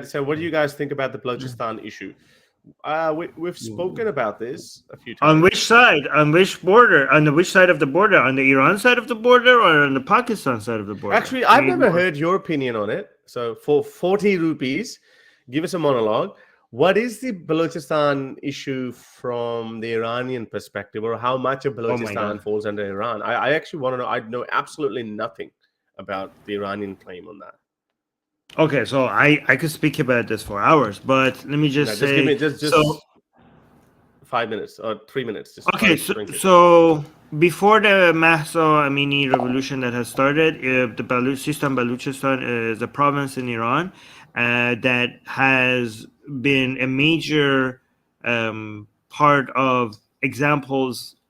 So what do you guys think about the Balochistan issue? We've spoken about this a few times. On which side? On which border? On which side of the border? On the Iran side of the border or on the Pakistan side of the border? Actually, I've never heard your opinion on it. So for 40 rupees, give us a monologue. What is the Balochistan issue from the Iranian perspective, or how much of Balochistan falls under Iran? I actually want to know. I know absolutely nothing about the Iranian claim on that. Okay, so I could speak about this for hours, but let me just say... Give me just 5 minutes or 3 minutes. Okay, so before the Mahsa Amini revolution that has started, the Balochistan is a province in Iran that has been a major part of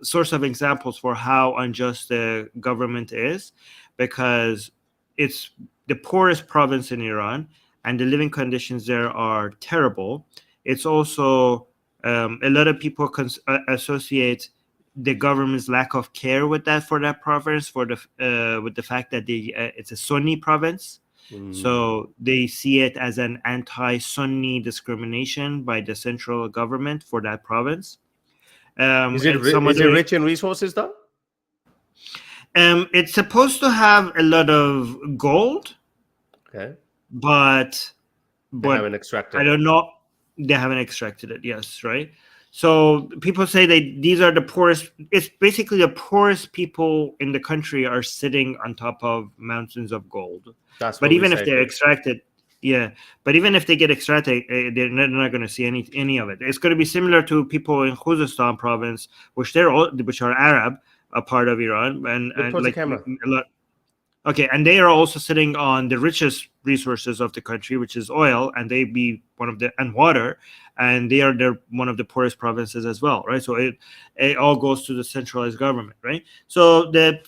source of examples for how unjust the government is, because it's the poorest province in Iran and the living conditions there are terrible. It's also a lot of people associate the government's lack of care with that for that province, with the fact that it's a Sunni province. So they see it as an anti-Sunni discrimination by the central government for that province. Is it rich in resources, though? It's supposed to have a lot of gold. Okay. But they haven't extracted it. I don't know. They haven't extracted it. Yes, right. So people say these are the poorest. It's basically the poorest people in the country are sitting on top of mountains of gold. But even if they're extracted, but even if they get extracted, they're not going to see any of it. It's going to be similar to people in Khuzestan province, which are Arab, a part of Iran, and like a lot. Okay, and they are also sitting on the richest resources of the country, which is oil, and they be and water, and they are one of the poorest provinces as well, right? So it all goes to the centralized government, right? So the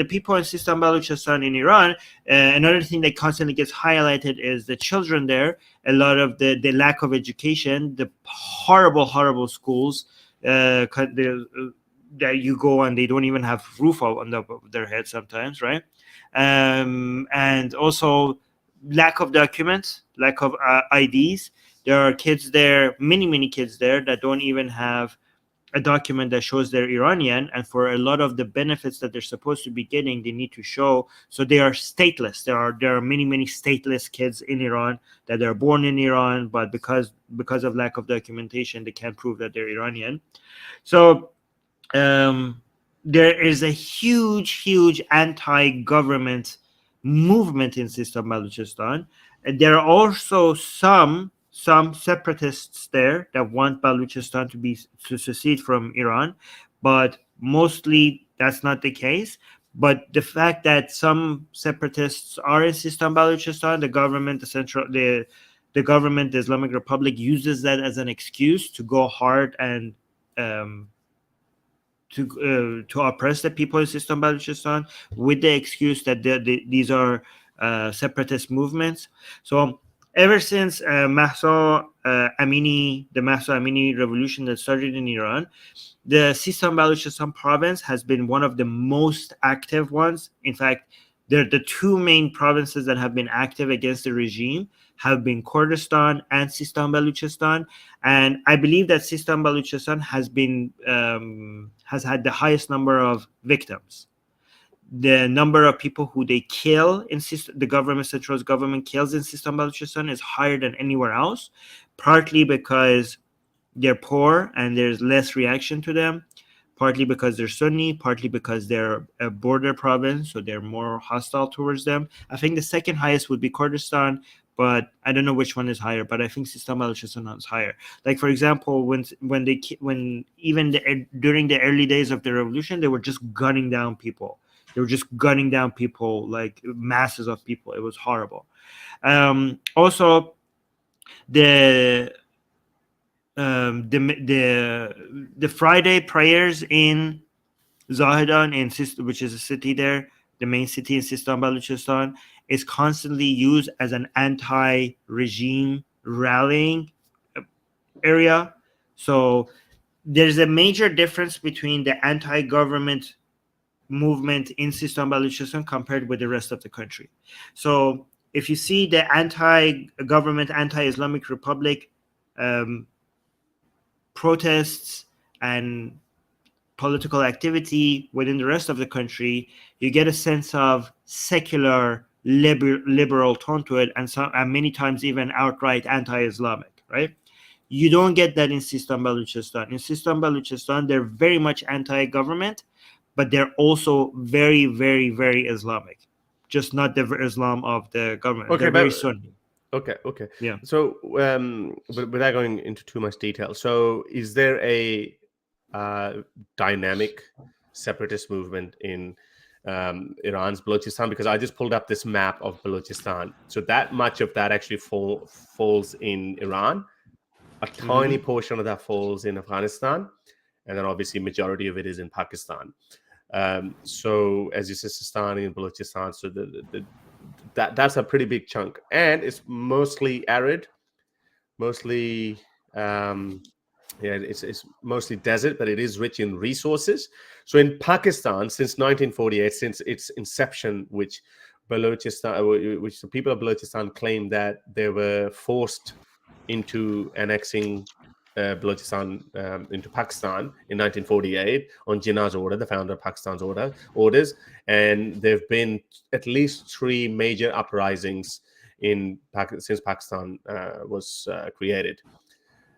people in Sistan Balochistan in Iran, another thing that constantly gets highlighted is the children there. A lot of the lack of education, the horrible schools that you go and they don't even have roof on top of their head sometimes, right? And also lack of documents, lack of IDs. There are kids there, many kids there that don't even have a document that shows they're Iranian, and for a lot of the benefits that they're supposed to be getting, they need to show. So they are stateless. There are many stateless kids in Iran that are born in Iran, but because of lack of documentation, they can't prove that they're Iranian. So there is a huge anti-government movement in Sistan Balochistan. And there are also some separatists there that want Balochistan to secede from Iran, but mostly that's not the case. But the fact that some separatists are in Sistan Balochistan, the government, the government, the Islamic Republic, uses that as an excuse to go hard and to oppress the people in Sistan Balochistan with the excuse that these are separatist movements. So ever since the Mahsa Amini revolution that started in Iran, the Sistan Balochistan province has been one of the most active ones. In fact, the two main provinces that have been active against the regime have been Kurdistan and Sistan Balochistan, and I believe that Sistan Balochistan has had the highest number of victims. The number of people who they kill in the central government kills in Sistan Balochistan is higher than anywhere else, partly because they're poor and there's less reaction to them, partly because they're Sunni, partly because they're a border province, so they're more hostile towards them. I think the second highest would be Kurdistan, but I don't know which one is higher, but I think Sistan Balochistan is higher. Like, for example, during the early days of the revolution, they were just gunning down people. Like masses of people. It was horrible. Also, the Friday prayers in Zahedan, which is a city there, the main city in Sistan Balochistan, is constantly used as an anti-regime rallying area. So there's a major difference between the anti-government movement in Sistan Balochistan compared with the rest of the country. So if you see the anti-government, anti-Islamic Republic protests and political activity within the rest of the country, you get a sense of secular liberal tone to it, and many times even outright anti-Islamic, right? You don't get that in Sistan Balochistan. In Sistan Balochistan, they're very much anti-government, but they're also very, very, very Islamic. Just not the Islam of the government. Okay, they're very Sunni. Okay. Yeah. So, without going into too much detail, so is there a dynamic separatist movement in Iran's Balochistan? Because I just pulled up this map of Balochistan. So that much of that actually falls in Iran. A tiny portion of that falls in Afghanistan, and then obviously majority of it is in Pakistan. So as you said, Sistani and Balochistan, so that's a pretty big chunk, and it's mostly arid, mostly it's mostly desert, but it is rich in resources. So in Pakistan, since 1948, since its inception, which the people of Balochistan claim that they were forced into annexing Balochistan into Pakistan in 1948 on Jinnah's order, the founder of Pakistan's orders, and there have been at least 3 major uprisings since Pakistan was created,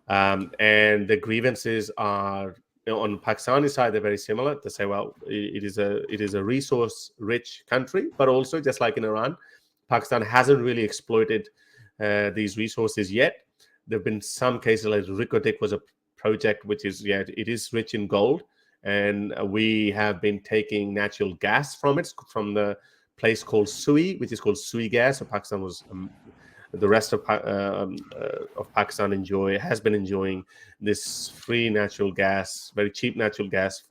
and the grievances are, on the Pakistani side, they're very similar. They say, well, it is a resource-rich country, but also, just like in Iran, Pakistan hasn't really exploited these resources yet. There have been some cases, like Rikodik was a project which is, it is rich in gold, and we have been taking natural gas from the place called Sui, which is called Sui gas. So Pakistan was, the rest of Pakistan has been enjoying this free natural gas, very cheap natural gas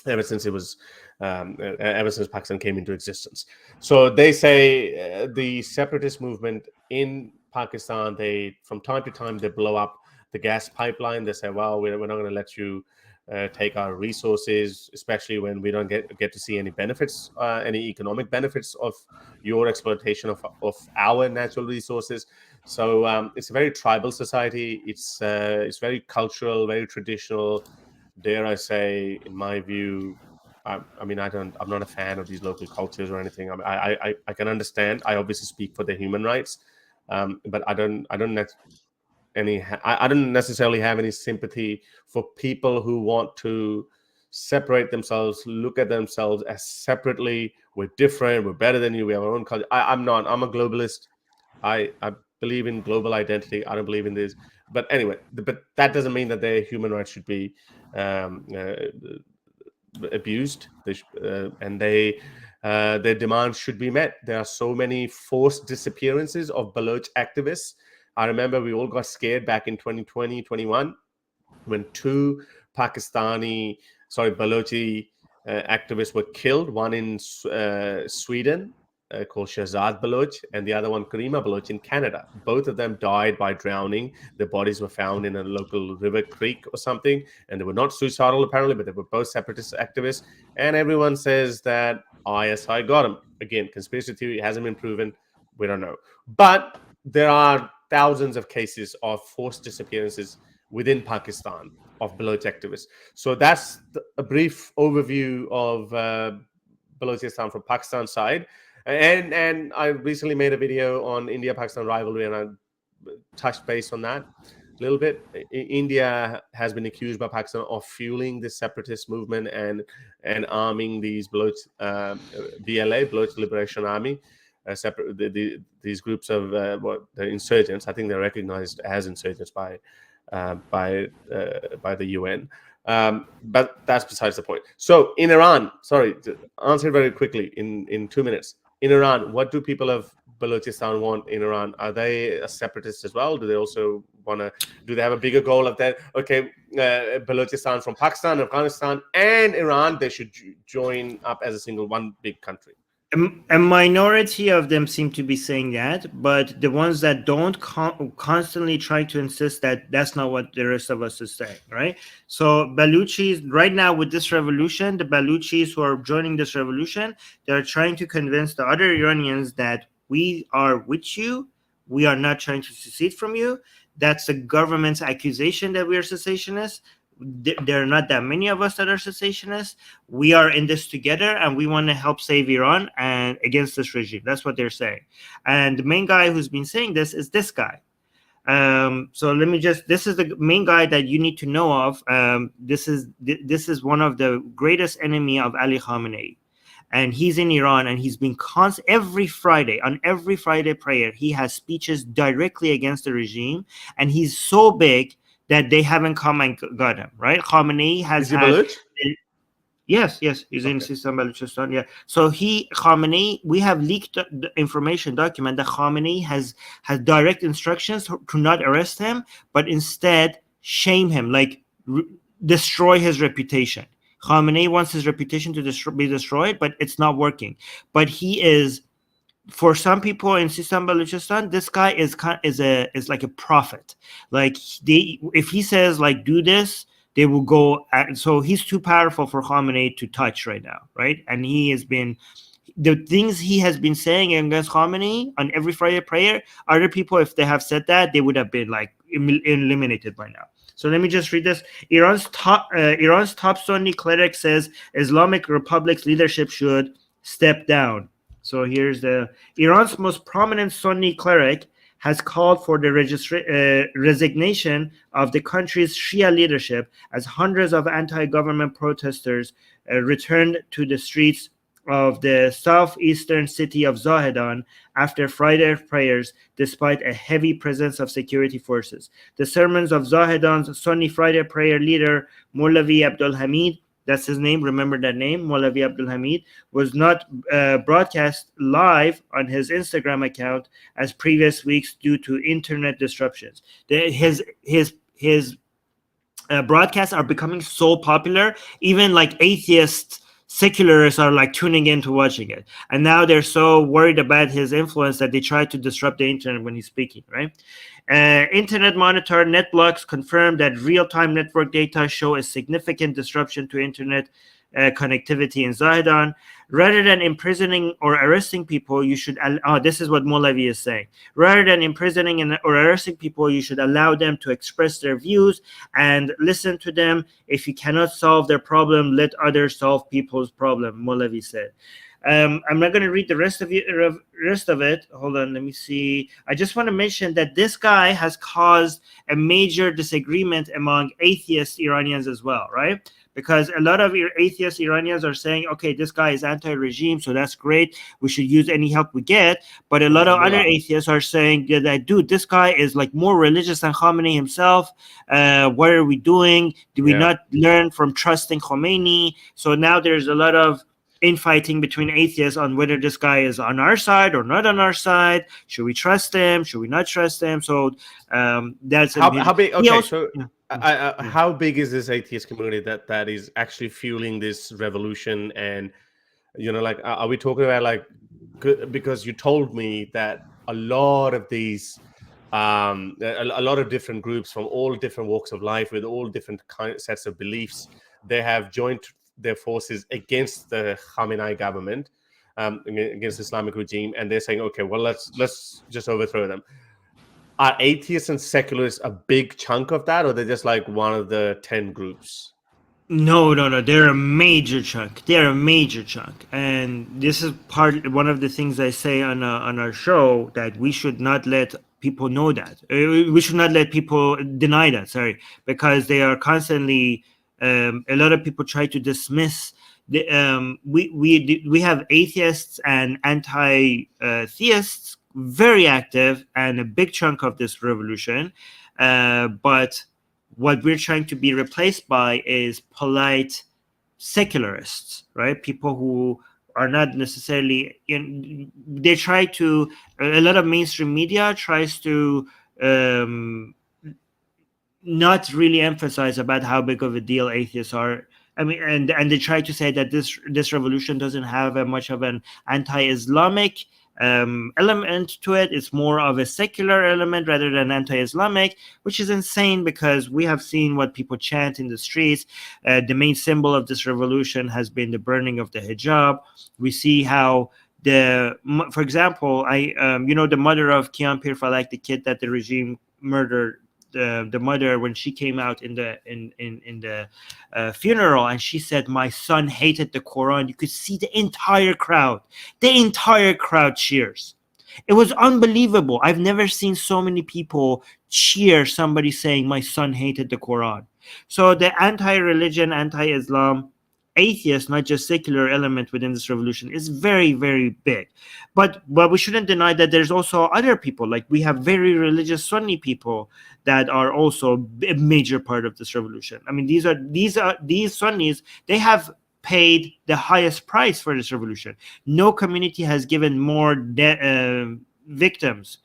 ever since Pakistan came into existence. So they say the separatist movement in Pakistan, from time to time, they blow up the gas pipeline. They say, well, we're not going to let you take our resources, especially when we don't get to see any benefits, any economic benefits of your exploitation of our natural resources. So it's a very tribal society. It's very cultural, very traditional. Dare I say, in my view, I'm not a fan of these local cultures or anything. I can understand. I obviously speak for their human rights, but I don't necessarily have any sympathy for people who want to separate themselves, look at themselves as separately. We're different. We're better than you. We have our own culture. I'm not. I'm a globalist. I believe in global identity. I don't believe in this. But anyway, but that doesn't mean that their human rights should be abused, and their demands should be met. There are so many forced disappearances of Baloch activists. I remember we all got scared back in 2020, 21, when 2 Balochi activists were killed, one in Sweden, called Shahzad Baloch, and the other one, Karima Baloch, in Canada. Both of them died by drowning. Their bodies were found in a local river creek or something, and they were not suicidal apparently, but they were both separatist activists. And everyone says that ISI got them. Again, conspiracy theory hasn't been proven. We don't know. But there are thousands of cases of forced disappearances within Pakistan of Baloch activists. So that's a brief overview of Balochistan from Pakistan side. And I recently made a video on India-Pakistan rivalry, and I touched base on that a little bit. India has been accused by Pakistan of fueling this separatist movement and arming these Baloch BLA, Baloch Liberation Army, these groups of the insurgents. I think they're recognized as insurgents by the UN. But that's besides the point. So in Iran, sorry, to answer very quickly in 2 minutes. In Iran, what do people of Balochistan want in Iran? Are they a separatist as well? Do they also do they have a bigger goal of that? Okay, Balochistan from Pakistan, Afghanistan, and Iran, they should join up as one big country. A minority of them seem to be saying that, but the ones that don't constantly try to insist that that's not what the rest of us is saying, right? So Baluchis, right now with this revolution, the Baluchis who are joining this revolution, they're trying to convince the other Iranians that We are with you. We are not trying to secede from you. That's the government's accusation that we are cessationists. There are not that many of us that are cessationists. We are in this together, and we want to help save Iran and against this regime. That's what they're saying. And the main guy who's been saying this is this guy. So let me this is the main guy that you need to know of. This is one of the greatest enemy of Ali Khamenei. And he's in Iran, and he's been every Friday prayer, he has speeches directly against the regime, and he's so big that they haven't come and got him, right? Khamenei has Yes, he's in Sistan Balochistan. Yeah. So Khamenei, we have leaked the information document that Khamenei has direct instructions to not arrest him, but instead shame him, like destroy his reputation. Khamenei wants his reputation to be destroyed, but it's not working. But he is, for some people in Sistan Balochistan, this guy is like a prophet. Like if he says like do this, they will go. So he's too powerful for Khamenei to touch right now, right? And he has been, the things he has been saying against Khamenei on every Friday prayer, other people, if they have said that, they would have been like eliminated by now. So let me just read this. Iran's top Sunni cleric says Islamic Republic's leadership should step down. So here's Iran's most prominent Sunni cleric has called for the resignation of the country's Shia leadership as hundreds of anti-government protesters returned to the streets of the southeastern city of Zahedan after Friday prayers, despite a heavy presence of security forces. The sermons of Zahedan's Sunni Friday prayer leader, Maulvi Abdul Hamid, that's his name, remember that name, Maulvi Abdul Hamid, was not broadcast live on his Instagram account as previous weeks due to internet disruptions. His broadcasts are becoming so popular, even like atheists, secularists are like tuning in to watching it. And now they're so worried about his influence that they try to disrupt the internet when he's speaking, right? Internet monitor NetBlocks confirmed that real-time network data show a significant disruption to internet connectivity in Zahedan. Rather than imprisoning or arresting people, you should this is what Maulvi is saying. Rather than imprisoning or arresting people, you should allow them to express their views and listen to them. If you cannot solve their problem, let others solve people's problem, Maulvi said. I'm not going to read the rest of it. Hold on, let me see. I just want to mention that this guy has caused a major disagreement among atheist Iranians as well, right? Because a lot of atheist Iranians are saying, okay, this guy is anti-regime, so that's great. We should use any help we get. But a lot of other atheists are saying that, dude, this guy is like more religious than Khamenei himself. What are we doing? Do we not learn from trusting Khomeini? So now there's a lot of infighting between atheists on whether this guy is on our side or not on our side. Should we trust him? Should we not trust him? So that's how big. Okay, how big is this atheist community that is actually fueling this revolution? And like, are we talking about like? Because you told me that a lot of these, a lot of different groups from all different walks of life with all different sets of beliefs, they have joined their forces against the Khamenei government, against the Islamic regime, and they're saying, okay, well, let's just overthrow them. Are atheists and secularists a big chunk of that, or they're just like one of the 10 groups? No. They're a major chunk. And this is one of the things I say on our show, that we should not let people know that. We should not let people deny that, because they are constantly... a lot of people try to dismiss we have atheists and anti-theists very active and a big chunk of this revolution, but what we're trying to be replaced by is polite secularists, right? People who are not necessarily they try to, a lot of mainstream media tries to not really emphasize about how big of a deal atheists are. I mean, and they try to say that this revolution doesn't have much of an anti-Islamic element to it. It's more of a secular element rather than anti-Islamic, which is insane, because we have seen what people chant in the streets. The main symbol of this revolution has been the burning of the hijab. We see how for example, the mother of Kian Pir Falak, the kid that the regime murdered, the mother, when she came out in the funeral, and she said, "My son hated the Quran." You could see the entire crowd cheers. It was unbelievable. I've never seen so many people cheer somebody saying, "My son hated the Quran." So the anti-religion, anti-Islam, atheist, not just secular element within this revolution is very, very big. But we shouldn't deny that there's also other people. Like, we have very religious Sunni people that are also a major part of this revolution. I mean, these Sunnis, they have paid the highest price for this revolution. No community has given more victims,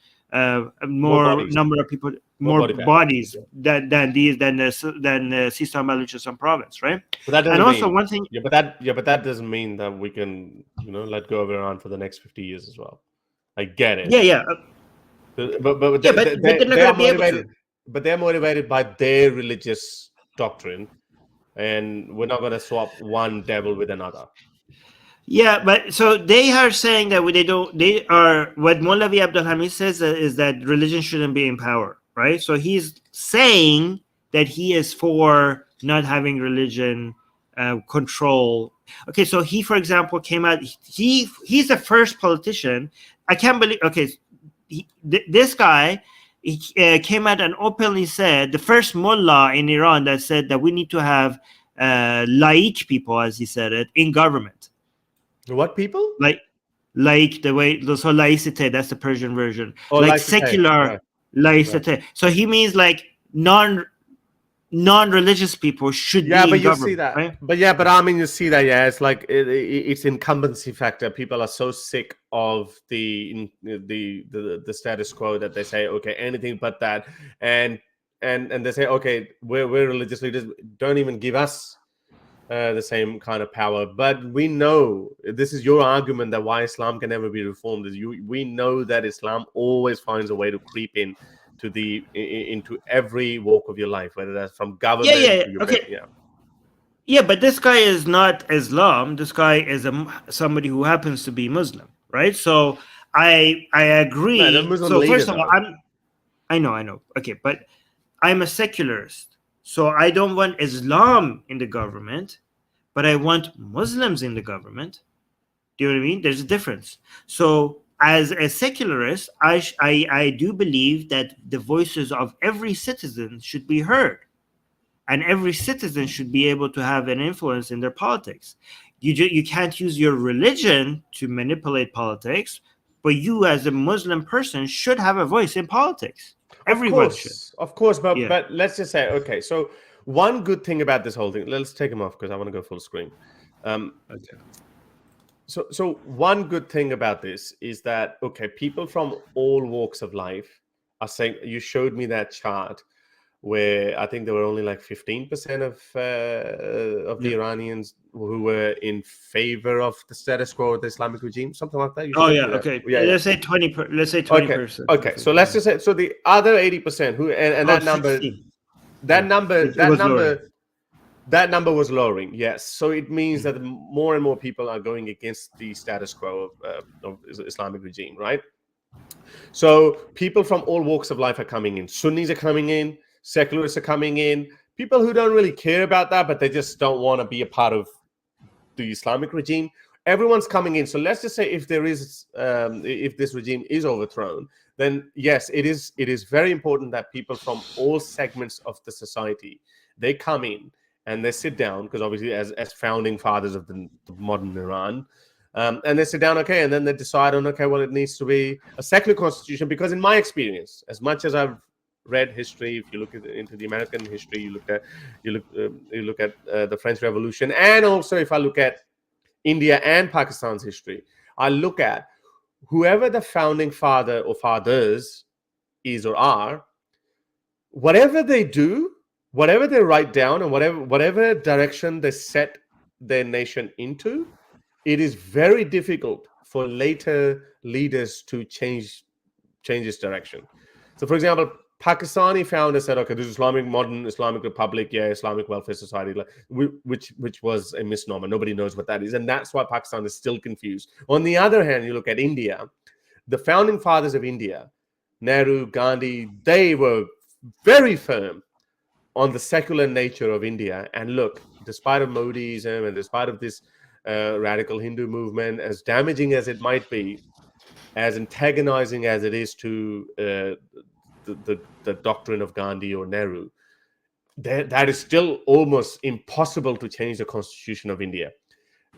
more number of people, more bodies than the Sistan Balochistan province, right? But that doesn't and also mean, one thing, but that doesn't mean that we can, let go of Iran for the next 50 years as well. I get it. Yeah. But they're not going to be able to. But they're motivated by their religious doctrine, and we're not going to swap one devil with another. Yeah, but so they are saying that what Maulvi Abdul Hamid says is that religion shouldn't be in power, right? So he's saying that he is for not having religion control. Okay, so he, for example, came out. He's the first politician. I can't believe. Okay, this guy. He came out and openly said, the first mullah in Iran that said that we need to have laik people, as he said it, in government. What people? Like the way, so laicite, that's the Persian version. Oh, like laicite, secular laicite. Right. So he means like non-religious people should be in government. See that. Right? But I mean, you see that, it's like it's incumbency factor. People are so sick of the status quo that they say, okay, anything but that, and they say, okay, we're religious leaders, don't even give us the same kind of power. But we know, this is your argument, that why Islam can never be reformed is we know that Islam always finds a way to creep in into every walk of your life, whether that's from government to your Yeah, but this guy is not Islam. This guy is somebody who happens to be Muslim, right? So I agree. No, so first of all, I know. Okay, but I'm a secularist, so I don't want Islam in the government, but I want Muslims in the government. Do you know what I mean? There's a difference. So as a secularist, I do believe that the voices of every citizen should be heard, and every citizen should be able to have an influence in their politics. You can't use your religion to manipulate politics, but you as a Muslim person should have a voice in politics. Everyone should. Of course, but let's just say, okay, so one good thing about this whole thing, let's take him off because I want to go full screen. Okay. So one good thing about this is that, okay, people from all walks of life are saying, you showed me that chart where I think there were only like 15% of the Iranians who were in favor of the status quo of the Islamic regime, something like that. Okay. Let's say 20%. Let's say 20%. Okay. So let's just say, so the other 80% who, and that number, 16. That number was lowering, yes. So it means that more and more people are going against the status quo of Islamic regime, right? So people from all walks of life are coming in. Sunnis are coming in, secularists are coming in, people who don't really care about that, but they just don't want to be a part of the Islamic regime. Everyone's coming in. So let's just say if there is, if this regime is overthrown, then yes, it is very important that people from all segments of the society, they come in and they sit down, because obviously as founding fathers of the modern Iran, and they sit down, okay, and then they decide on, okay, well, it needs to be a secular constitution, because in my experience, as much as I've read history, if you look into the American history, you look at the French Revolution, and also if I look at India and Pakistan's history, I look at whoever the founding father or fathers is or are, whatever they do, whatever they write down, and whatever direction they set their nation into, it is very difficult for later leaders to change its direction. So, for example, Pakistani founder said, okay, this is modern Islamic Republic, Islamic welfare society, which was a misnomer. Nobody knows what that is. And that's why Pakistan is still confused. On the other hand, you look at India, the founding fathers of India, Nehru, Gandhi, they were very firm on the secular nature of India. And look, despite of Modiism and despite of this radical Hindu movement, as damaging as it might be, as antagonizing as it is to the doctrine of Gandhi or Nehru, that is still almost impossible to change the constitution of India.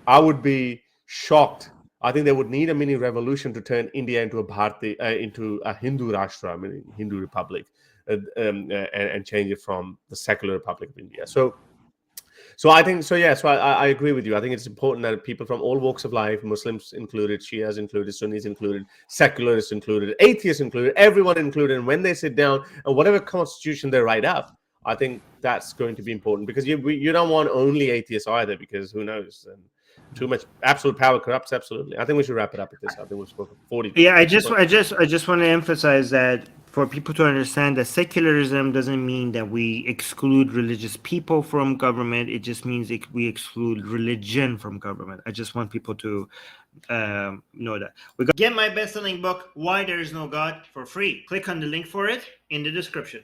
I would be shocked. I think they would need a mini revolution to turn India into a Hindu Rashtra, I mean, Hindu Republic, and change it from the Secular Republic of India. So I think so. Yeah. So I agree with you. I think it's important that people from all walks of life, Muslims included, Shias included, Sunnis included, secularists included, atheists included, everyone included, and when they sit down and whatever constitution they write up, I think that's going to be important, because you don't want only atheists either, because who knows? And too much absolute power corrupts. Absolutely. I think we should wrap it up at this. I think we've spoken 40. Yeah, I just want to emphasize that for people to understand that secularism doesn't mean that we exclude religious people from government. It just means we exclude religion from government. I just want people to know that. Get my best-selling book, Why There Is No God, for free. Click on the link for it in the description.